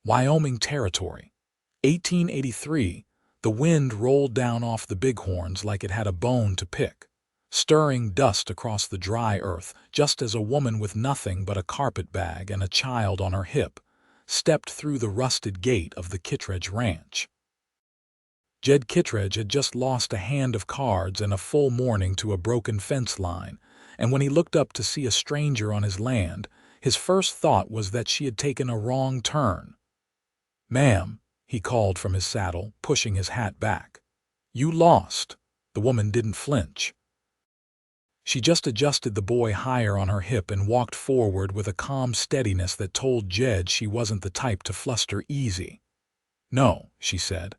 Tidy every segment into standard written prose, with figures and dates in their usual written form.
Wyoming Territory. 1883, the wind rolled down off the bighorns like it had a bone to pick, stirring dust across the dry earth just as a woman with nothing but a carpetbag and a child on her hip stepped through the rusted gate of the Kittredge Ranch. Jed Kittredge had just lost a hand of cards and a full morning to a broken fence line, and when he looked up to see a stranger on his land, his first thought was that she had taken a wrong turn. "Ma'am," he called from his saddle, pushing his hat back. "You lost." The woman didn't flinch. She just adjusted the boy higher on her hip and walked forward with a calm steadiness that told Jed she wasn't the type to fluster easy. "No," she said.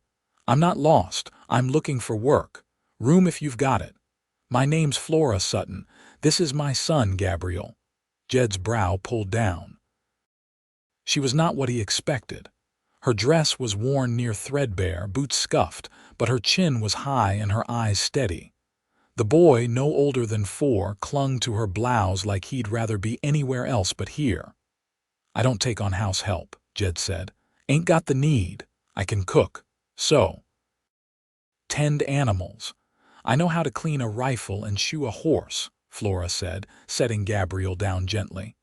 "I'm not lost. I'm looking for work. Room if you've got it. My name's Flora Sutton. This is my son, Gabriel." Jed's brow pulled down. She was not what he expected. Her dress was worn near threadbare, boots scuffed, but her chin was high and her eyes steady. The boy, no older than 4, clung to her blouse like he'd rather be anywhere else but here. "I don't take on house help," Jed said. "Ain't got the need. I can cook. So. Tend animals. I know how to clean a rifle and shoe a horse," Flora said, setting Gabriel down gently.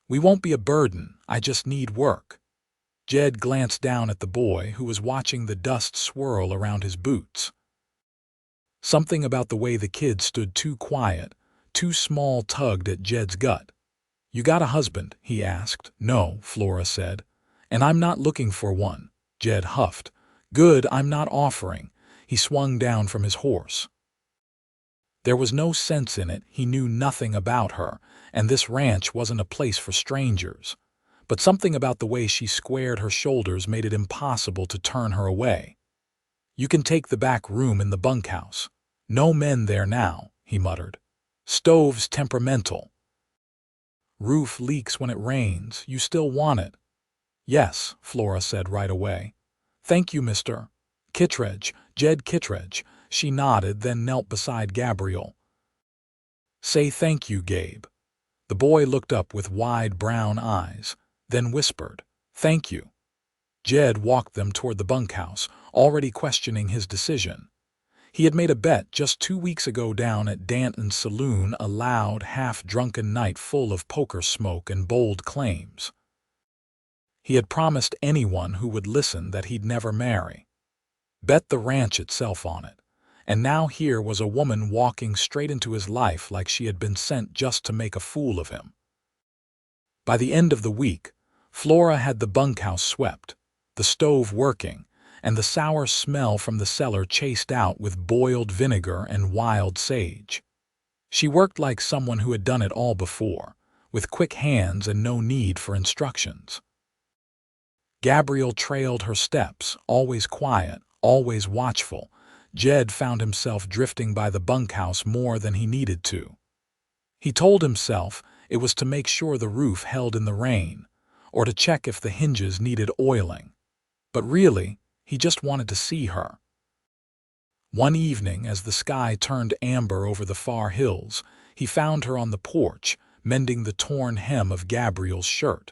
"We won't be a burden. I just need work." Jed glanced down at the boy, who was watching the dust swirl around his boots. Something about the way the kid stood too quiet, too small, tugged at Jed's gut. "You got a husband?" he asked. "No," Flora said. "And I'm not looking for one," Jed huffed. "Good, I'm not offering." He swung down from his horse. There was no sense in it. He knew nothing about her, and this ranch wasn't a place for strangers. But something about the way she squared her shoulders made it impossible to turn her away. "You can take the back room in the bunkhouse. No men there now," he muttered. "Stove's temperamental. Roof leaks when it rains. You still want it?" "Yes," Flora said right away. "Thank you, Mr. Kittredge, Jed Kittredge." She nodded, then knelt beside Gabriel. "Say thank you, Gabe." The boy looked up with wide brown eyes, then whispered, "Thank you." Jed walked them toward the bunkhouse, already questioning his decision. He had made a bet just 2 weeks ago down at Danton's saloon, a loud, half-drunken night full of poker smoke and bold claims. He had promised anyone who would listen that he'd never marry. Bet the ranch itself on it. And now here was a woman walking straight into his life like she had been sent just to make a fool of him. By the end of the week, Flora had the bunkhouse swept, the stove working, and the sour smell from the cellar chased out with boiled vinegar and wild sage. She worked like someone who had done it all before, with quick hands and no need for instructions. Gabriel trailed her steps, always quiet, always watchful. Jed found himself drifting by the bunkhouse more than he needed to. He told himself it was to make sure the roof held in the rain, or to check if the hinges needed oiling. But really, he just wanted to see her. One evening, as the sky turned amber over the far hills, he found her on the porch, mending the torn hem of Gabriel's shirt.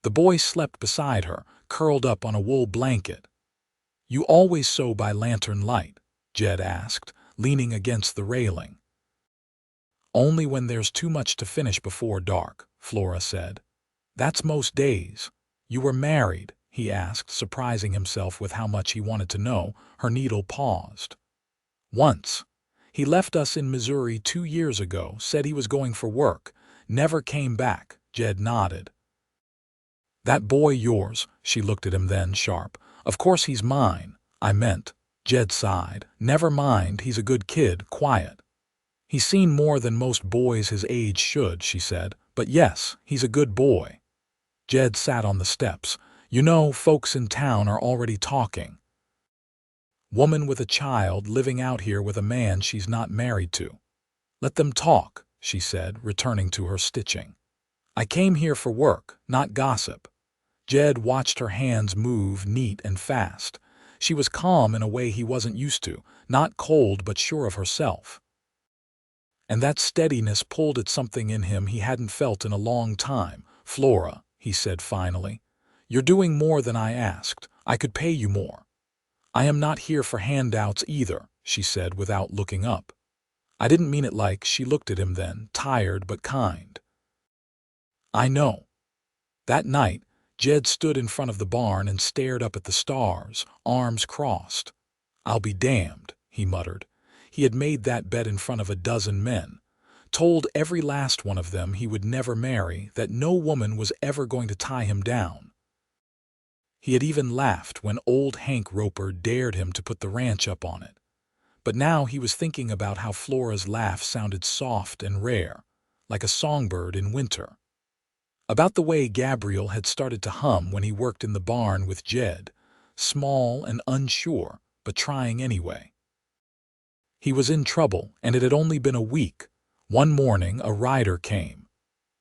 The boy slept beside her, curled up on a wool blanket. "You always sew by lantern light?" Jed asked, leaning against the railing. "Only when there's too much to finish before dark," Flora said. "That's most days." "You were married?" he asked, surprising himself with how much he wanted to know. Her needle paused. "Once. He left us in Missouri 2 years ago, said he was going for work. Never came back." Jed nodded. "That boy yours?" She looked at him then, sharp. "Of course he's mine. I meant." Jed sighed. "Never mind, he's a good kid, quiet." "He's seen more than most boys his age should," she said. "But yes, he's a good boy." Jed sat on the steps. "You know, folks in town are already talking. Woman with a child living out here with a man she's not married to." "Let them talk," she said, returning to her stitching. "I came here for work, not gossip." Jed watched her hands move neat and fast. She was calm in a way he wasn't used to, not cold but sure of herself. And that steadiness pulled at something in him he hadn't felt in a long time. "Flora," he said finally, "You're doing more than I asked. I could pay you more." "I am not here for handouts either," she said without looking up. "I didn't mean it like," she looked at him then, tired but kind. "I know." That night, Jed stood in front of the barn and stared up at the stars, arms crossed. "I'll be damned," he muttered. He had made that bet in front of a dozen men, told every last one of them he would never marry, that no woman was ever going to tie him down. He had even laughed when old Hank Roper dared him to put the ranch up on it. But now he was thinking about how Flora's laugh sounded soft and rare, like a songbird in winter. About the way Gabriel had started to hum when he worked in the barn with Jed, small and unsure, but trying anyway. He was in trouble, and it had only been a week. One morning a rider came.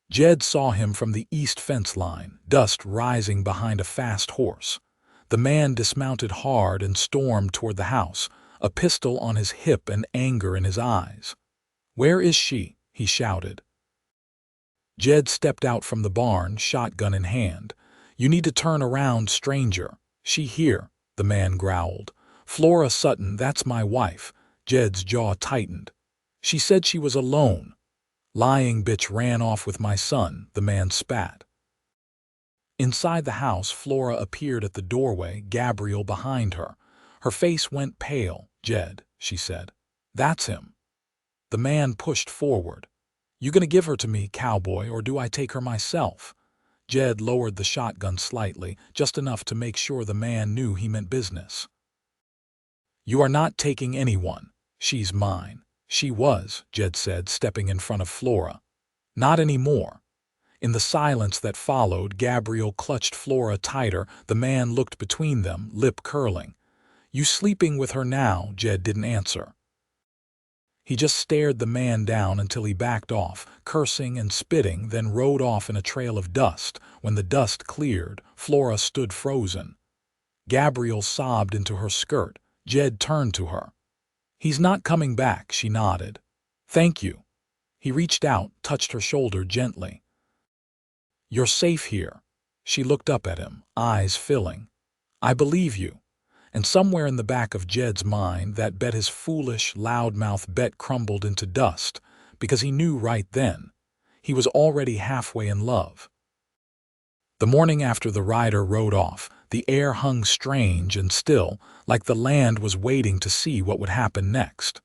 Jed saw him from the east fence line, dust rising behind a fast horse. The man dismounted hard and stormed toward the house, a pistol on his hip and anger in his eyes. "Where is she?" he shouted. Jed stepped out from the barn, shotgun in hand. "You need to turn around, stranger." "She here," the man growled. "Flora Sutton, that's my wife." Jed's jaw tightened. "She said she was alone." "Lying bitch ran off with my son," the man spat. Inside the house, Flora appeared at the doorway, Gabriel behind her. Her face went pale. "Jed," she said. "That's him." The man pushed forward. "You gonna give her to me, cowboy, or do I take her myself?" Jed lowered the shotgun slightly, just enough to make sure the man knew he meant business. "You are not taking anyone. She's mine." "She was," Jed said, stepping in front of Flora. "Not anymore." In the silence that followed, Gabriel clutched Flora tighter. The man looked between them, lip curling. "You sleeping with her now?" Jed didn't answer. He just stared the man down until he backed off, cursing and spitting, then rode off in a trail of dust. When the dust cleared, Flora stood frozen. Gabriel sobbed into her skirt. Jed turned to her. "He's not coming back," she nodded. "Thank you." He reached out, touched her shoulder gently. "You're safe here." She looked up at him, eyes filling. "I believe you." And somewhere in the back of Jed's mind, that bet, his foolish, loudmouth bet, crumbled into dust, because he knew right then he was already halfway in love. The morning after the rider rode off, the air hung strange and still, like the land was waiting to see what would happen next.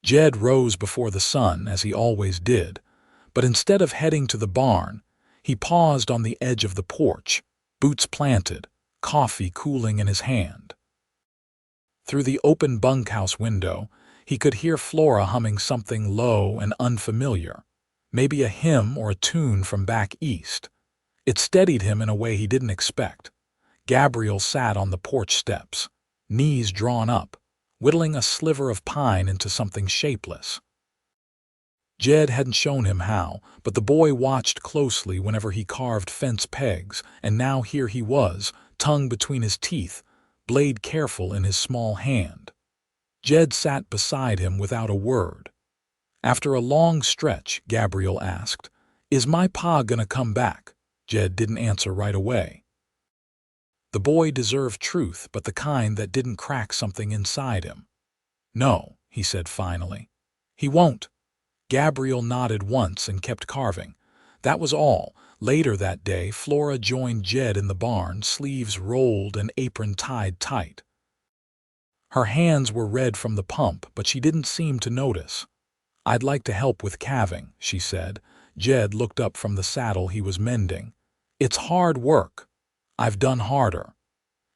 Jed rose before the sun, as he always did, but instead of heading to the barn, he paused on the edge of the porch, boots planted, coffee cooling in his hand. Through the open bunkhouse window, he could hear Flora humming something low and unfamiliar, maybe a hymn or a tune from back east. It steadied him in a way he didn't expect. Gabriel sat on the porch steps, knees drawn up, whittling a sliver of pine into something shapeless. Jed hadn't shown him how, but the boy watched closely whenever he carved fence pegs, and now here he was, tongue between his teeth, blade careful in his small hand. Jed sat beside him without a word. After a long stretch, Gabriel asked, "Is my pa gonna come back?" Jed didn't answer right away. The boy deserved truth, but the kind that didn't crack something inside him. "No," he said finally. "He won't." Gabriel nodded once and kept carving. That was all. Later that day, Flora joined Jed in the barn, sleeves rolled and apron tied tight. Her hands were red from the pump, but she didn't seem to notice. "I'd like to help with calving," she said. Jed looked up from the saddle he was mending. "It's hard work. I've done harder."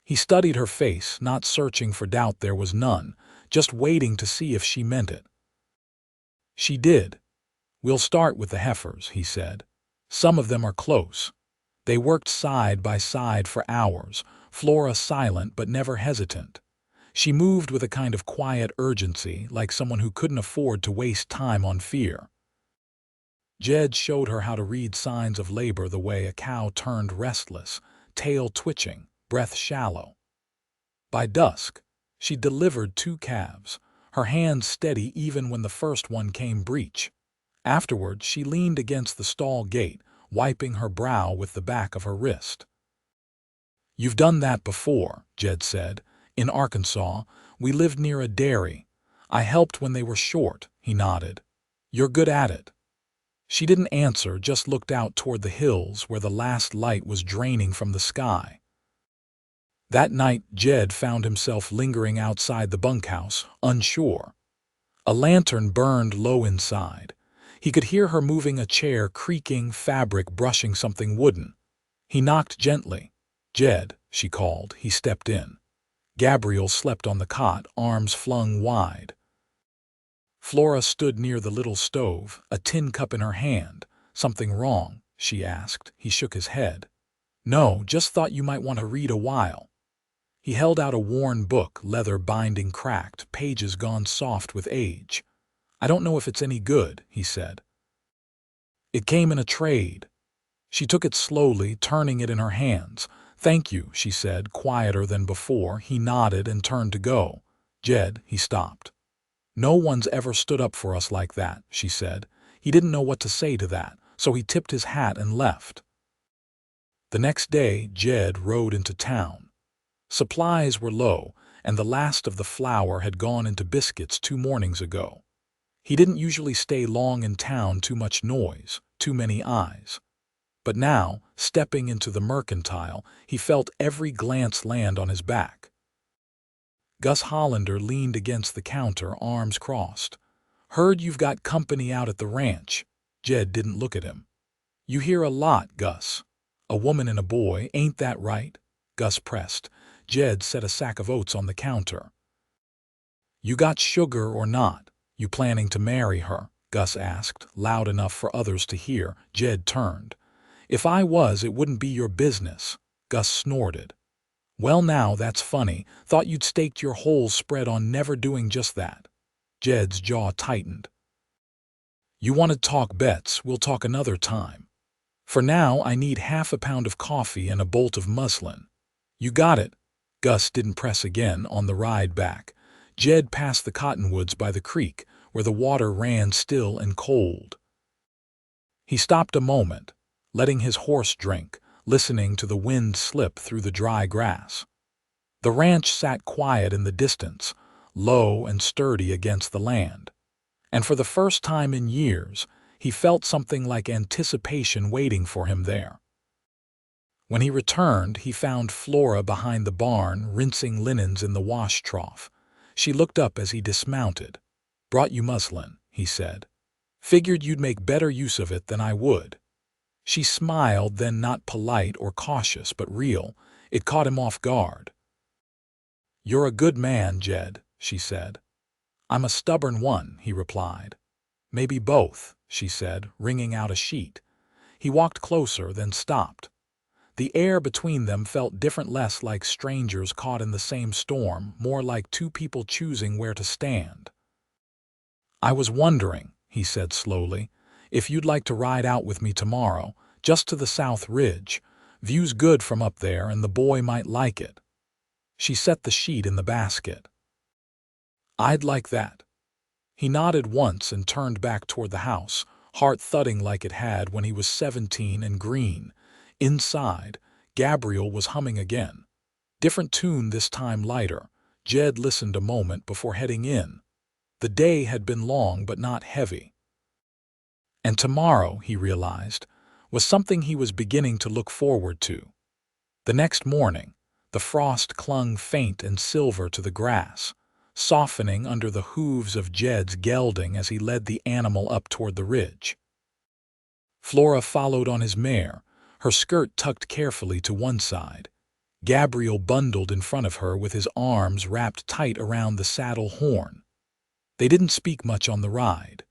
He studied her face, not searching for doubt. There was none, just waiting to see if she meant it. She did. "We'll start with the heifers," he said. "Some of them are close." They worked side by side for hours, Flora silent but never hesitant. She moved with a kind of quiet urgency, like someone who couldn't afford to waste time on fear. Jed showed her how to read signs of labor, the way a cow turned restless, tail twitching, breath shallow. By dusk, she delivered 2 calves, her hands steady even when the first one came breech. Afterward, she leaned against the stall gate, wiping her brow with the back of her wrist. "You've done that before," Jed said. "In Arkansas, we lived near a dairy. I helped when they were short," he nodded. "You're good at it." She didn't answer, just looked out toward the hills where the last light was draining from the sky. That night, Jed found himself lingering outside the bunkhouse, unsure. A lantern burned low inside. He could hear her moving a chair, creaking, fabric brushing something wooden. He knocked gently. "Jed," she called. He stepped in. Gabriel slept on the cot, arms flung wide. Flora stood near the little stove, a tin cup in her hand. "Something wrong?" she asked. He shook his head. "No, just thought you might want to read a while." He held out a worn book, leather binding cracked, pages gone soft with age. "I don't know if it's any good," he said. "It came in a trade." She took it slowly, turning it in her hands. "Thank you," she said, quieter than before. He nodded and turned to go. "Jed," he stopped. "No one's ever stood up for us like that," she said. He didn't know what to say to that, so he tipped his hat and left. The next day, Jed rode into town. Supplies were low, and the last of the flour had gone into biscuits 2 mornings ago. He didn't usually stay long in town, too much noise, too many eyes. But now, stepping into the mercantile, he felt every glance land on his back. Gus Hollander leaned against the counter, arms crossed. "Heard you've got company out at the ranch." Jed didn't look at him. "You hear a lot, Gus. A woman and a boy, ain't that right?" Gus pressed. Jed set a sack of oats on the counter. "You got sugar or not? You planning to marry her?" Gus asked, loud enough for others to hear. Jed turned. "If I was, it wouldn't be your business." Gus snorted. "Well now, that's funny. Thought you'd staked your whole spread on never doing just that." Jed's jaw tightened. "You want to talk bets? We'll talk another time. For now, I need half a pound of coffee and a bolt of muslin." "You got it." Gus didn't press again on the ride back. Jed passed the cottonwoods by the creek, where the water ran still and cold. He stopped a moment, letting his horse drink, listening to the wind slip through the dry grass. The ranch sat quiet in the distance, low and sturdy against the land. And for the first time in years, he felt something like anticipation waiting for him there. When he returned, he found Flora behind the barn, rinsing linens in the wash trough. She looked up as he dismounted. "Brought you muslin," he said. "Figured you'd make better use of it than I would." She smiled, then, not polite or cautious, but real. It caught him off guard. "You're a good man, Jed," she said. "I'm a stubborn one," he replied. "Maybe both," she said, wringing out a sheet. He walked closer, then stopped. The air between them felt different, less like strangers caught in the same storm, more like two people choosing where to stand. "I was wondering," he said slowly, "if you'd like to ride out with me tomorrow, just to the South Ridge. View's good from up there, and the boy might like it." She set the sheet in the basket. "I'd like that." He nodded once and turned back toward the house, heart thudding like it had when he was 17 and green. Inside, Gabriel was humming again. Different tune this time, lighter. Jed listened a moment before heading in. The day had been long but not heavy. And tomorrow, he realized, was something he was beginning to look forward to. The next morning, the frost clung faint and silver to the grass, softening under the hooves of Jed's gelding as he led the animal up toward the ridge. Flora followed on his mare, her skirt tucked carefully to one side. Gabriel bundled in front of her with his arms wrapped tight around the saddle horn. They didn't speak much on the ride.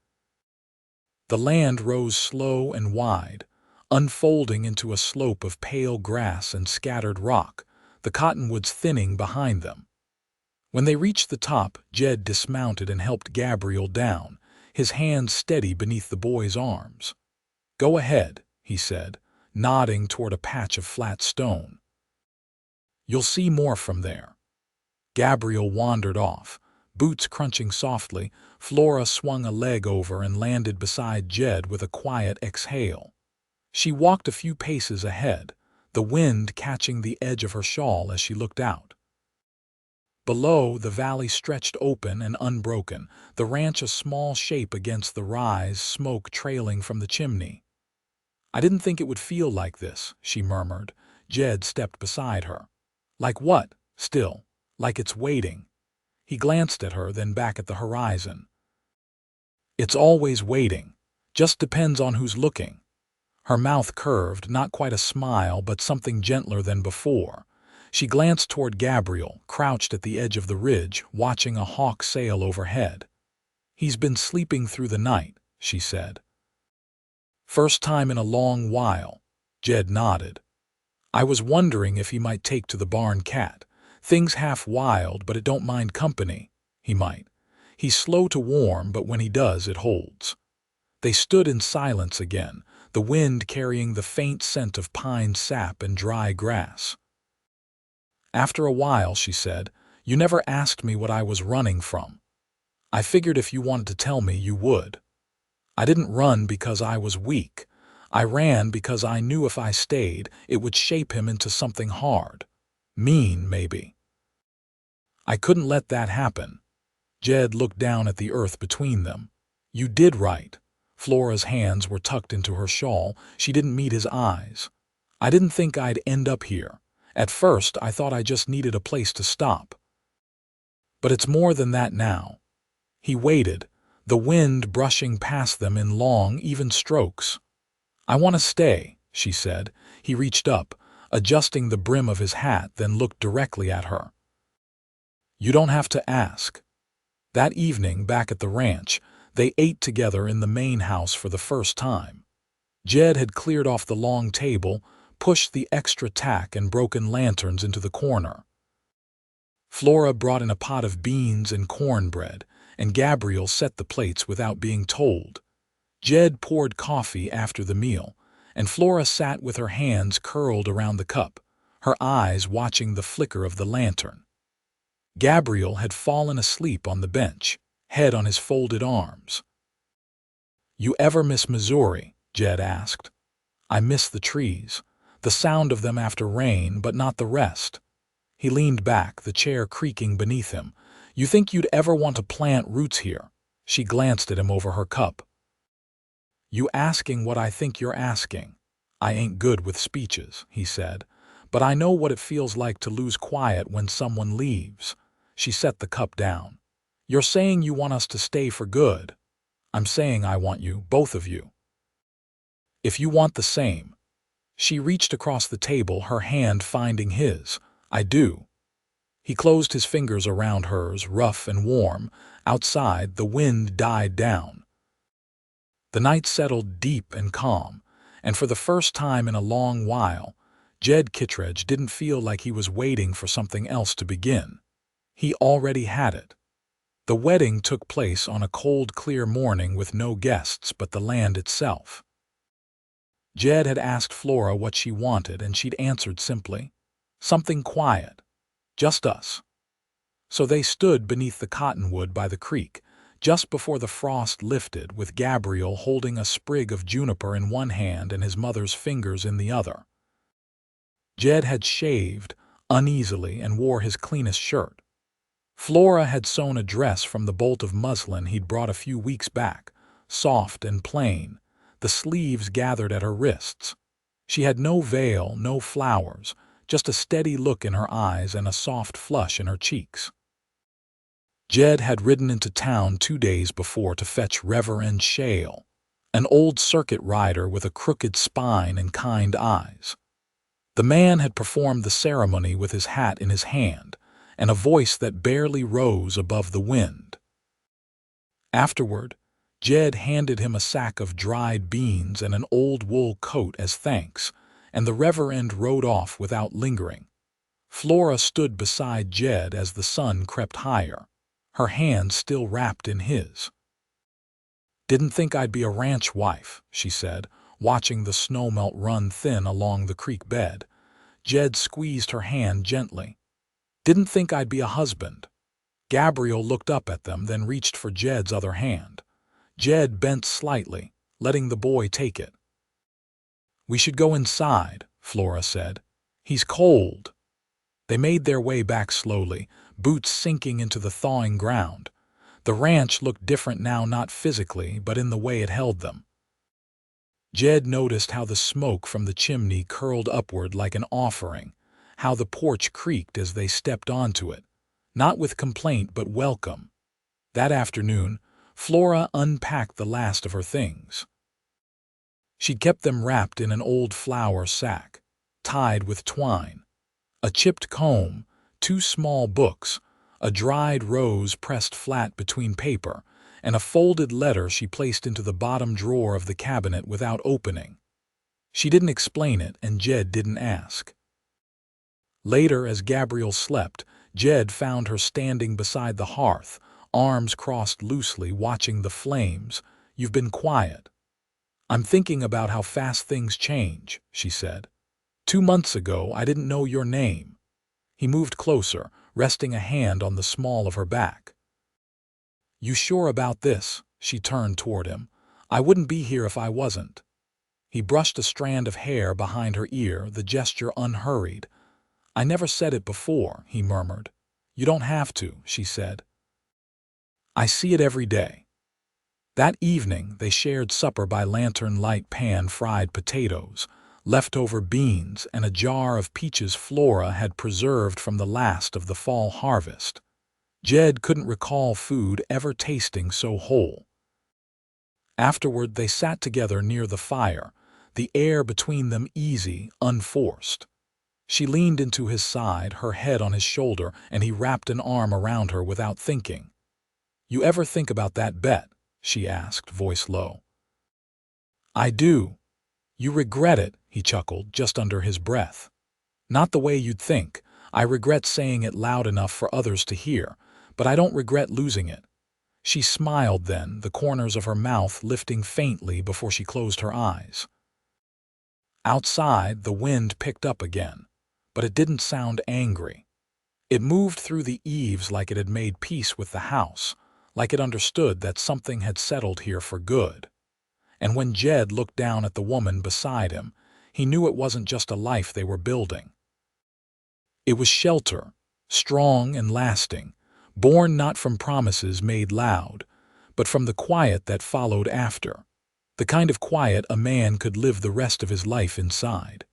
The land rose slow and wide, unfolding into a slope of pale grass and scattered rock, the cottonwoods thinning behind them. When they reached the top, Jed dismounted and helped Gabriel down, his hands steady beneath the boy's arms. "Go ahead," he said, nodding toward a patch of flat stone. "You'll see more from there." Gabriel wandered off, boots crunching softly. Flora swung a leg over and landed beside Jed with a quiet exhale. She walked a few paces ahead, the wind catching the edge of her shawl as she looked out. Below, the valley stretched open and unbroken, the ranch a small shape against the rise, smoke trailing from the chimney. "I didn't think it would feel like this," she murmured. Jed stepped beside her. "Like what?" "Still. Like it's waiting." He glanced at her, then back at the horizon. "It's always waiting. Just depends on who's looking." Her mouth curved, not quite a smile, but something gentler than before. She glanced toward Gabriel, crouched at the edge of the ridge, watching a hawk sail overhead. "He's been sleeping through the night," she said. "First time in a long while." Jed nodded. "I was wondering if he might take to the barn cat. Thing's half wild, but it don't mind company." "He might. He's slow to warm, but when he does, it holds." They stood in silence again, the wind carrying the faint scent of pine sap and dry grass. After a while, she said, "You never asked me what I was running from. I figured if you wanted to tell me, you would. I didn't run because I was weak. I ran because I knew if I stayed, it would shape him into something hard. Mean, maybe. I couldn't let that happen." Jed looked down at the earth between them. "You did right." Flora's hands were tucked into her shawl. She didn't meet his eyes. "I didn't think I'd end up here. At first, I thought I just needed a place to stop. But it's more than that now." He waited, the wind brushing past them in long, even strokes. "I want to stay," she said. He reached up, adjusting the brim of his hat, then looked directly at her. "You don't have to ask." That evening, back at the ranch, they ate together in the main house for the first time. Jed had cleared off the long table, pushed the extra tack and broken lanterns into the corner. Flora brought in a pot of beans and cornbread, and Gabriel set the plates without being told. Jed poured coffee after the meal, and Flora sat with her hands curled around the cup, her eyes watching the flicker of the lantern. Gabriel had fallen asleep on the bench, head on his folded arms. "You ever miss Missouri?" Jed asked. "I miss the trees, the sound of them after rain, but not the rest." He leaned back, the chair creaking beneath him. "You think you'd ever want to plant roots here?" She glanced at him over her cup. "You asking what I think you're asking?" "I ain't good with speeches," he said, "but I know what it feels like to lose quiet when someone leaves." She set the cup down. "You're saying you want us to stay for good." "I'm saying I want you, both of you. If you want the same." She reached across the table, her hand finding his. "I do." He closed his fingers around hers, rough and warm. Outside, the wind died down. The night settled deep and calm, and for the first time in a long while, Jed Kittredge didn't feel like he was waiting for something else to begin. He already had it. The wedding took place on a cold, clear morning with no guests but the land itself. Jed had asked Flora what she wanted, and she'd answered simply, "Something quiet. Just us." So they stood beneath the cottonwood by the creek, just before the frost lifted, with Gabriel holding a sprig of juniper in one hand and his mother's fingers in the other. Jed had shaved uneasily and wore his cleanest shirt. Flora had sewn a dress from the bolt of muslin he'd brought a few weeks back, soft and plain, the sleeves gathered at her wrists. She had no veil, no flowers, just a steady look in her eyes and a soft flush in her cheeks. Jed had ridden into town 2 days before to fetch Reverend Shale, an old circuit rider with a crooked spine and kind eyes. The man had performed the ceremony with his hat in his hand and a voice that barely rose above the wind. Afterward, Jed handed him a sack of dried beans and an old wool coat as thanks, and the Reverend rode off without lingering. Flora stood beside Jed as the sun crept higher, her hand still wrapped in his. "Didn't think I'd be a ranch wife," she said, watching the snowmelt run thin along the creek bed. Jed squeezed her hand gently. "Didn't think I'd be a husband." Gabriel looked up at them, then reached for Jed's other hand. Jed bent slightly, letting the boy take it. "We should go inside," Flora said. "He's cold." They made their way back slowly, boots sinking into the thawing ground. The ranch looked different now, not physically, but in the way it held them. Jed noticed how the smoke from the chimney curled upward like an offering, how the porch creaked as they stepped onto it, not with complaint but welcome. That afternoon, Flora unpacked the last of her things. She'd kept them wrapped in an old flour sack, tied with twine. A chipped comb, 2 small books, a dried rose pressed flat between paper, and a folded letter she placed into the bottom drawer of the cabinet without opening. She didn't explain it, and Jed didn't ask. Later, as Gabriel slept, Jed found her standing beside the hearth, arms crossed loosely, watching the flames. "You've been quiet." "I'm thinking about how fast things change," she said. 2 months ago, I didn't know your name." He moved closer, resting a hand on the small of her back. "You sure about this?" She turned toward him. "I wouldn't be here if I wasn't." He brushed a strand of hair behind her ear, the gesture unhurried. "I never said it before," he murmured. "You don't have to," she said. "I see it every day." That evening, they shared supper by lantern light, pan-fried potatoes, leftover beans, and a jar of peaches Flora had preserved from the last of the fall harvest. Jed couldn't recall food ever tasting so whole. Afterward, they sat together near the fire, the air between them easy, unforced. She leaned into his side, her head on his shoulder, and he wrapped an arm around her without thinking. "You ever think about that bet?" she asked, voice low. "I do." "You regret it," he chuckled, just under his breath. "Not the way you'd think. I regret saying it loud enough for others to hear, but I don't regret losing it." She smiled then, the corners of her mouth lifting faintly before she closed her eyes. Outside, the wind picked up again, but it didn't sound angry. It moved through the eaves like it had made peace with the house, like it understood that something had settled here for good. And when Jed looked down at the woman beside him, he knew it wasn't just a life they were building. It was shelter, strong and lasting, born not from promises made loud, but from the quiet that followed after, the kind of quiet a man could live the rest of his life inside.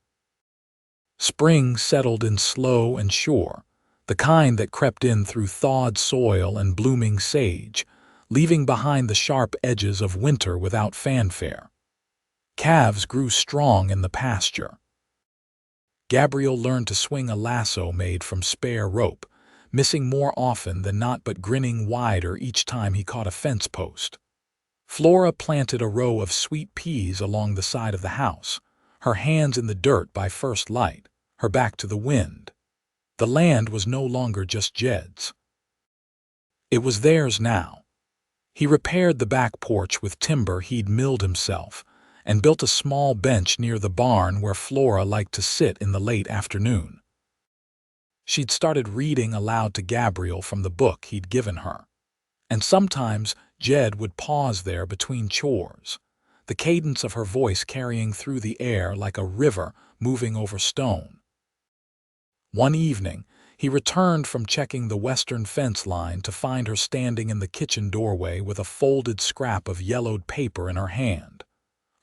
Spring settled in slow and sure, the kind that crept in through thawed soil and blooming sage, leaving behind the sharp edges of winter without fanfare. Calves grew strong in the pasture. Gabriel learned to swing a lasso made from spare rope, missing more often than not but grinning wider each time he caught a fence post. Flora planted a row of sweet peas along the side of the house, her hands in the dirt by first light, her back to the wind. The land was no longer just Jed's. It was theirs now. He repaired the back porch with timber he'd milled himself, and built a small bench near the barn where Flora liked to sit in the late afternoon. She'd started reading aloud to Gabriel from the book he'd given her, and sometimes Jed would pause there between chores, the cadence of her voice carrying through the air like a river moving over stone. One evening, he returned from checking the western fence line to find her standing in the kitchen doorway with a folded scrap of yellowed paper in her hand.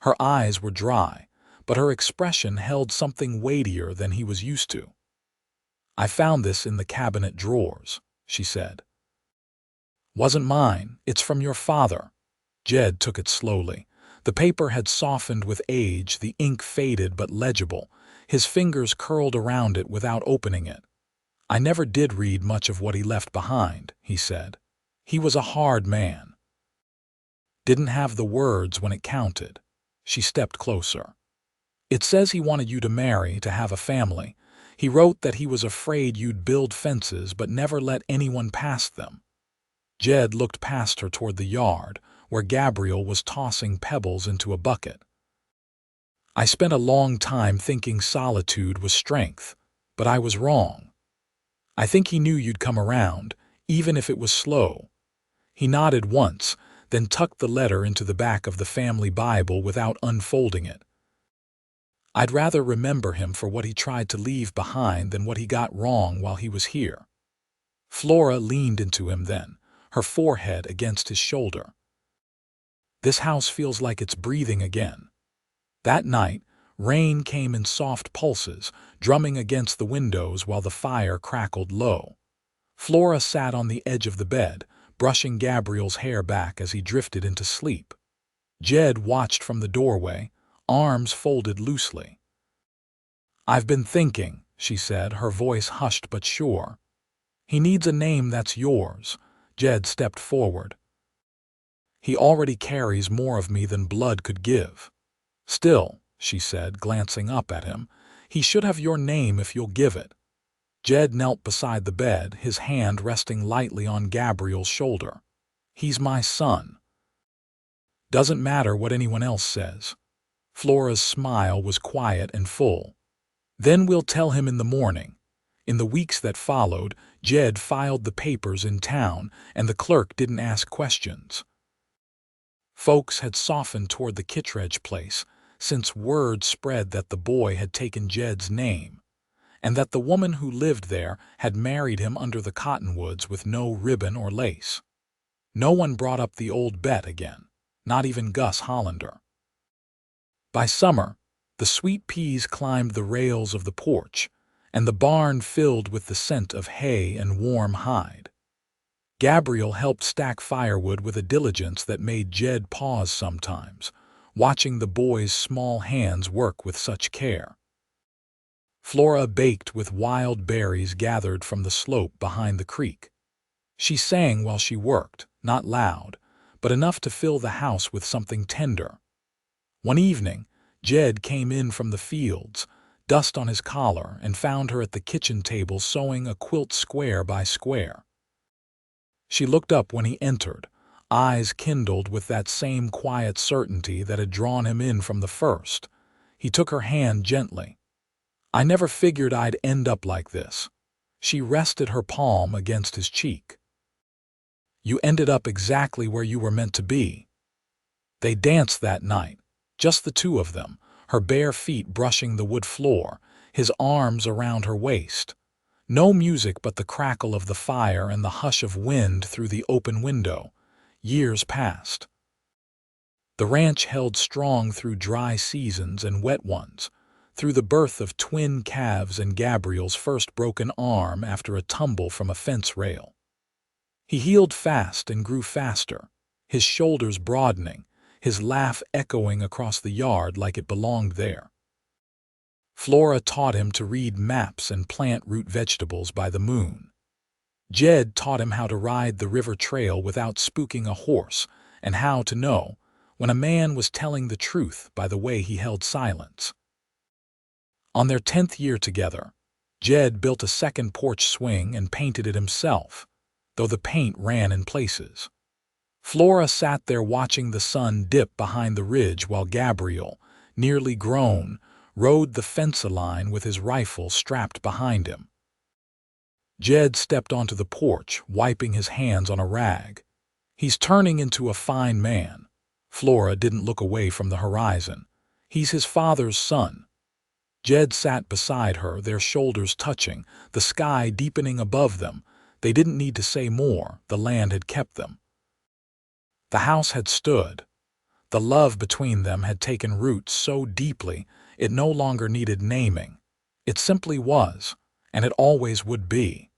Her eyes were dry, but her expression held something weightier than he was used to. "I found this in the cabinet drawers," she said. "Wasn't mine. It's from your father." Jed took it slowly. The paper had softened with age, the ink faded but legible. His fingers curled around it without opening it. "I never did read much of what he left behind," he said. "He was a hard man. Didn't have the words when it counted." She stepped closer. "It says he wanted you to marry, to have a family. He wrote that he was afraid you'd build fences but never let anyone past them." Jed looked past her toward the yard, where Gabriel was tossing pebbles into a bucket. "I spent a long time thinking solitude was strength, but I was wrong. I think he knew you'd come around, even if it was slow." He nodded once, then tucked the letter into the back of the family Bible without unfolding it. I'd rather remember him for what he tried to leave behind than what he got wrong while he was here. Flora leaned into him then, her forehead against his shoulder. This house feels like it's breathing again. That night, rain came in soft pulses, drumming against the windows while the fire crackled low. Flora sat on the edge of the bed, brushing Gabriel's hair back as he drifted into sleep. Jed watched from the doorway, arms folded loosely. "I've been thinking," she said, her voice hushed but sure. "He needs a name that's yours." Jed stepped forward. "He already carries more of me than blood could give." "Still," she said, glancing up at him, "he should have your name if you'll give it." Jed knelt beside the bed, his hand resting lightly on Gabriel's shoulder. "He's my son. Doesn't matter what anyone else says." Flora's smile was quiet and full. "Then we'll tell him in the morning." In the weeks that followed, Jed filed the papers in town, and the clerk didn't ask questions. Folks had softened toward the Kittredge place, since word spread that the boy had taken Jed's name, and that the woman who lived there had married him under the cottonwoods with no ribbon or lace. No one brought up the old bet again, not even Gus Hollander. By summer, the sweet peas climbed the rails of the porch, and the barn filled with the scent of hay and warm hide. Gabriel helped stack firewood with a diligence that made Jed pause sometimes, watching the boy's small hands work with such care. Flora baked with wild berries gathered from the slope behind the creek. She sang while she worked, not loud, but enough to fill the house with something tender. One evening, Jed came in from the fields, dust on his collar, and found her at the kitchen table sewing a quilt square by square. She looked up when he entered, eyes kindled with that same quiet certainty that had drawn him in from the first. He took her hand gently. "I never figured I'd end up like this." She rested her palm against his cheek. "You ended up exactly where you were meant to be." They danced that night, just the two of them, her bare feet brushing the wood floor, his arms around her waist. No music but the crackle of the fire and the hush of wind through the open window. Years passed. The ranch held strong through dry seasons and wet ones, through the birth of twin calves and Gabriel's first broken arm after a tumble from a fence rail. He healed fast and grew faster, his shoulders broadening, his laugh echoing across the yard like it belonged there. Flora taught him to read maps and plant root vegetables by the moon. Jed taught him how to ride the river trail without spooking a horse, and how to know when a man was telling the truth by the way he held silence. On their 10th year together, Jed built a second porch swing and painted it himself, though the paint ran in places. Flora sat there watching the sun dip behind the ridge while Gabriel, nearly grown, rode the fence line with his rifle strapped behind him. Jed stepped onto the porch, wiping his hands on a rag. "He's turning into a fine man." Flora didn't look away from the horizon. "He's his father's son." Jed sat beside her, their shoulders touching, the sky deepening above them. They didn't need to say more, the land had kept them. The house had stood. The love between them had taken root so deeply it no longer needed naming. It simply was, and it always would be.